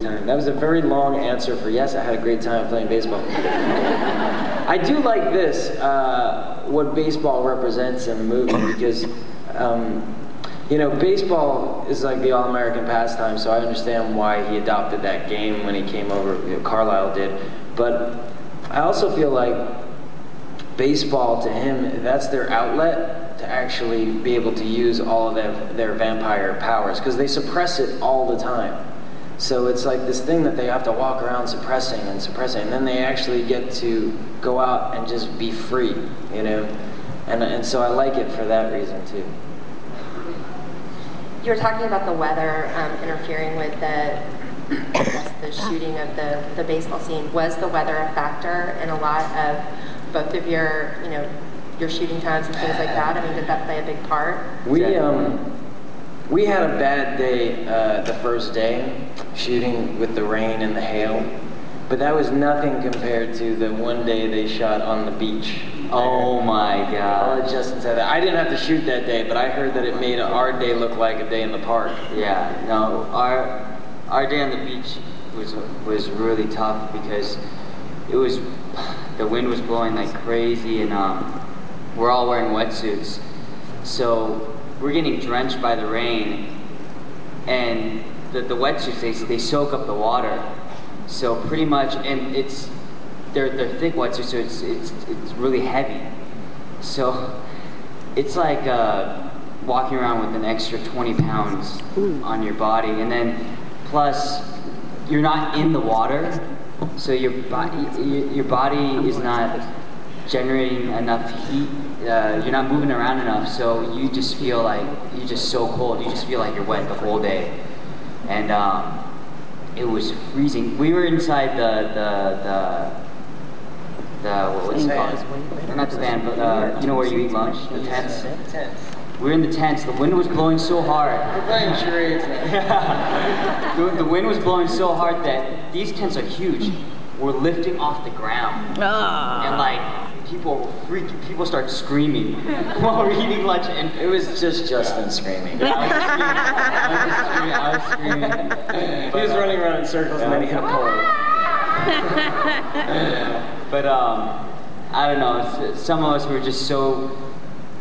That was a very long answer for yes, I had a great time playing baseball. I do like this, what baseball represents in the movie, because, you know, baseball is like the all-American pastime, so I understand why he adopted that game when he came over, you know, Carlisle did. But I also feel like baseball, to him, that's their outlet to actually be able to use all of their vampire powers, because they suppress it all the time. So it's like this thing that they have to walk around suppressing, and then they actually get to go out and just be free, you know? And so I like it for that reason, too. You were talking about the weather interfering with the shooting of the baseball scene. Was the weather a factor in a lot of both of your, you know, your shooting times and things like that? I mean, did that play a big part? We had a bad day the first day, shooting with the rain and the hail, but that was nothing compared to the one day they shot on the beach. Oh my God. Justin said that. I didn't have to shoot that day, but I heard that it made our day look like a day in the park. Yeah, no, our day on the beach was really tough because the wind was blowing like crazy, and we're all wearing wetsuits. So we're getting drenched by the rain, and the wetsuits, they soak up the water. So pretty much, and they're thick wetsuits, so it's really heavy. So it's like walking around with an extra 20 pounds on your body, and then plus you're not in the water, so your body is not generating enough heat. You're not moving around enough, so you just feel like you're just so cold. You just feel like you're wet the whole day, and it was freezing. We were inside what's it called? Not the van, but you know where you eat lunch? The tents. We were in the tents. The wind was blowing so hard. We're playing charades now. The wind was blowing so hard that these tents are huge. We're lifting off the ground, and like. People were freaking. People started screaming while we're eating lunch, and it was just Justin screaming. I was screaming. He was running around in circles, and then he hit a pole. But I don't know. Some of us were just so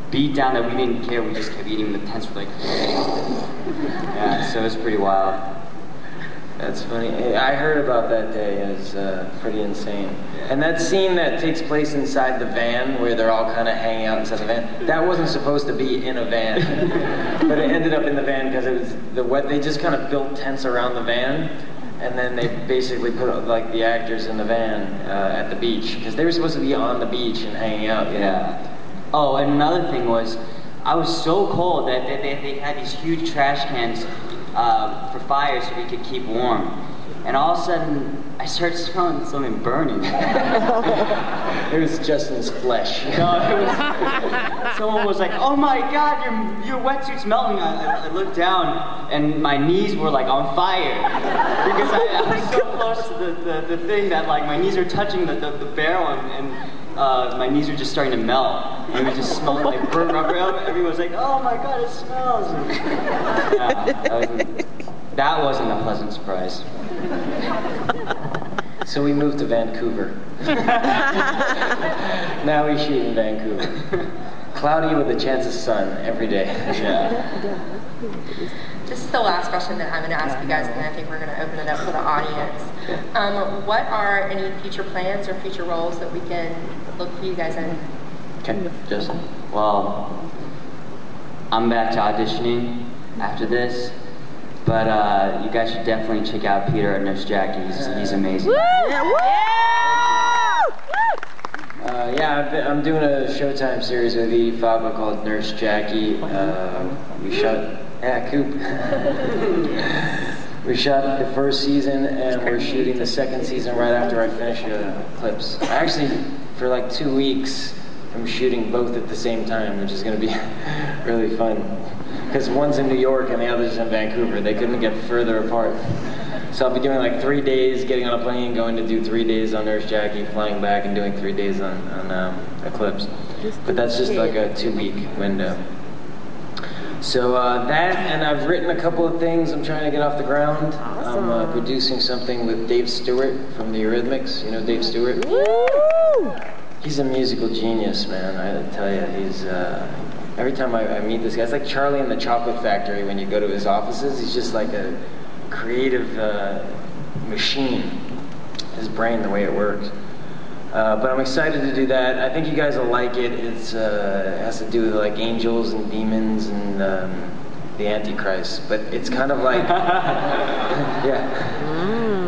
beat down that we didn't care. We just kept eating the tents for like. Yeah, so it was pretty wild. That's funny. I heard about that day. It was pretty insane. And that scene that takes place inside the van, where they're all kind of hanging out inside the van, that wasn't supposed to be in a van. But it ended up in the van because it was they just kind of built tents around the van, and then they basically put like the actors in the van at the beach, because they were supposed to be on the beach and hanging out. Yeah. Oh, and another thing was, I was so cold that they had these huge trash cans for fire so we could keep warm. And all of a sudden, I started smelling something burning. It was Justin's flesh. No, it was, someone was like, "Oh my God, your wetsuit's melting." I looked down, and my knees were like on fire. Because I was so close to the thing that like my knees were touching the barrel, and my knees were just starting to melt. And it was just smelling like burnt rubber. Everyone was like, "Oh my God, it smells." Yeah, that wasn't a pleasant surprise. So we moved to Vancouver. Now we shoot in Vancouver. Cloudy with a chance of sun every day. Yeah. This is the last question that I'm going to ask you guys, and then I think we're going to open it up for the audience. What are any future plans or future roles that we can look for you guys in? Okay, Justin. Well, I'm back to auditioning after this, but you guys should definitely check out Peter at Nurse Jackie. He's amazing. Yeah, I'm doing a Showtime series with Edie Fava called Nurse Jackie. We shot Coop. We shot the first season, and we're shooting the second season right after I finish clips. Actually, for like 2 weeks, I'm shooting both at the same time, which is going to be really fun. Because one's in New York and the other's in Vancouver. They couldn't get further apart. So I'll be doing like 3 days, getting on a plane, going to do 3 days on Nurse Jackie, flying back and doing 3 days on Eclipse. But that's just like a 2-week window. So that, and I've written a couple of things I'm trying to get off the ground. Awesome. I'm producing something with Dave Stewart from the Eurythmics. You know Dave Stewart? Woo! He's a musical genius, man. I gotta tell you, he's, every time I meet this guy, it's like Charlie in the Chocolate Factory when you go to his offices. He's just like a creative machine. His brain, the way it works. But I'm excited to do that. I think you guys will like it. It has to do with like angels and demons and the Antichrist. But it's kind of like, yeah.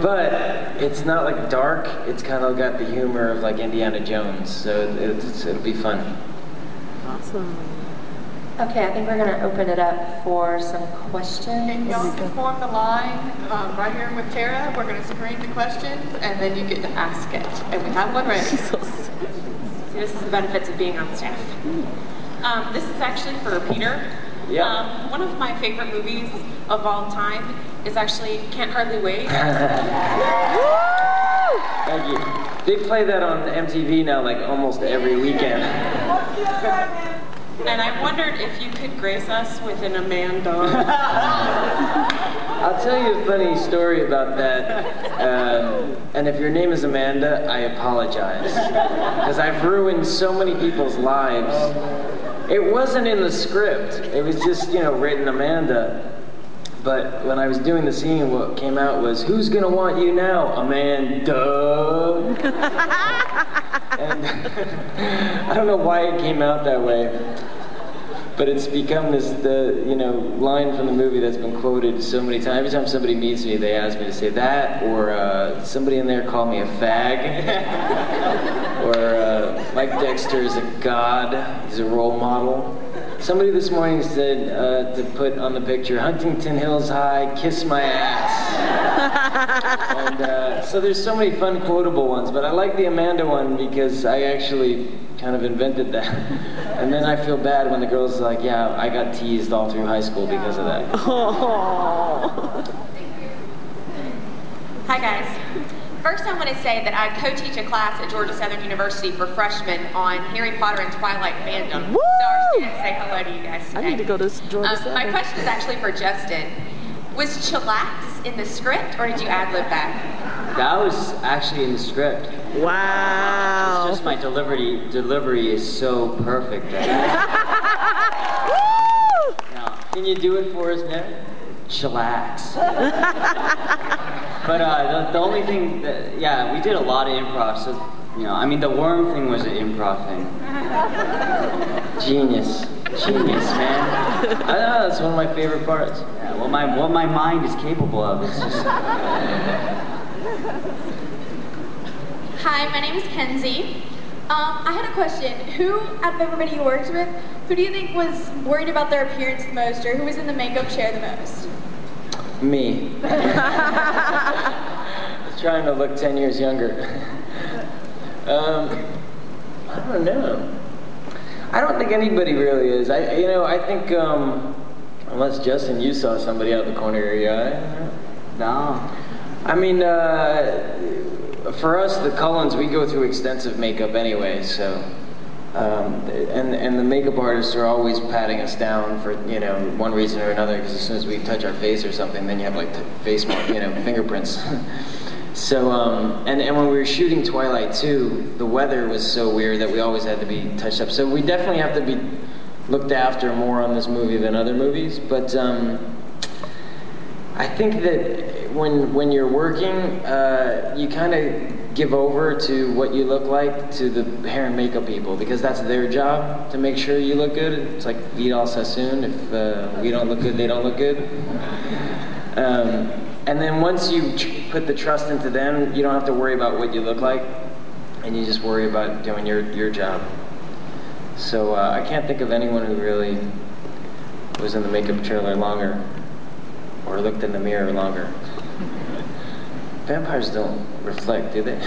But it's not like dark. It's kind of got the humor of like Indiana Jones. So it'll be fun. Awesome. Okay, I think we're going to open it up for some questions. And y'all can form the line right here with Tara. We're going to screen the questions, and then you get to ask it. And we have one ready. See, this is the benefits of being on staff. This is actually for Peter. Yeah. One of my favorite movies of all time is actually Can't Hardly Wait. Thank you. They play that on MTV now like almost every weekend. And I wondered if you could grace us with an Amanda. I'll tell you a funny story about that. And if your name is Amanda, I apologize. Because I've ruined so many people's lives. It wasn't in the script. It was just, you know, written Amanda. But when I was doing the scene, what came out was, "Who's gonna want you now, Amanda?" And I don't know why it came out that way, but it's become line from the movie that's been quoted so many times. Every time somebody meets me, they ask me to say that, or somebody in there called me a fag, or Mike Dexter is a god, he's a role model. Somebody this morning said to put on the picture, "Huntington Hills High, kiss my ass." And so there's so many fun quotable ones, but I like the Amanda one because I actually kind of invented that. And then I feel bad when the girl's like, "Yeah, I got teased all through high school because of that." Hi guys. First I want to say that I co-teach a class at Georgia Southern University for freshmen on Harry Potter and Twilight fandom. Woo! So our students say hello to you guys today. I need to go to Georgia Southern. My question is actually for Justin. Was chillax in the script or did you ad-lib that? That was actually in the script. Wow. It's just my delivery is so perfect. Woo! No, Can you do it for us, Nick? chillax. But the only thing that, yeah, we did a lot of improv, so, you know, I mean, the worm thing was an improv thing. Genius. Genius, man. I know, that's one of my favorite parts. Yeah, what my mind is capable of, it's just... Hi, my name is Kenzie. I had a question. Who, out of everybody you worked with, who do you think was worried about their appearance the most, or who was in the makeup chair the most? Me. Trying to look 10 years younger. I don't know. I don't think anybody really is. I think, unless Justin, you saw somebody out the corner of your eye. No. I mean, for us, the Cullens, we go through extensive makeup anyway, so, and the makeup artists are always patting us down for, you know, one reason or another, because as soon as we touch our face or something, then you have like face mark, you know, fingerprints. So, and when we were shooting Twilight 2, the weather was so weird that we always had to be touched up. So we definitely have to be looked after more on this movie than other movies, but I think that when you're working, you kind of give over to what you look like to the hair and makeup people, because that's their job to make sure you look good. It's like Vidal Sassoon. If we don't look good, they don't look good. And then once you put the trust into them, you don't have to worry about what you look like, and you just worry about doing your job. So I can't think of anyone who really was in the makeup trailer longer, or looked in the mirror longer. Vampires don't reflect, do they?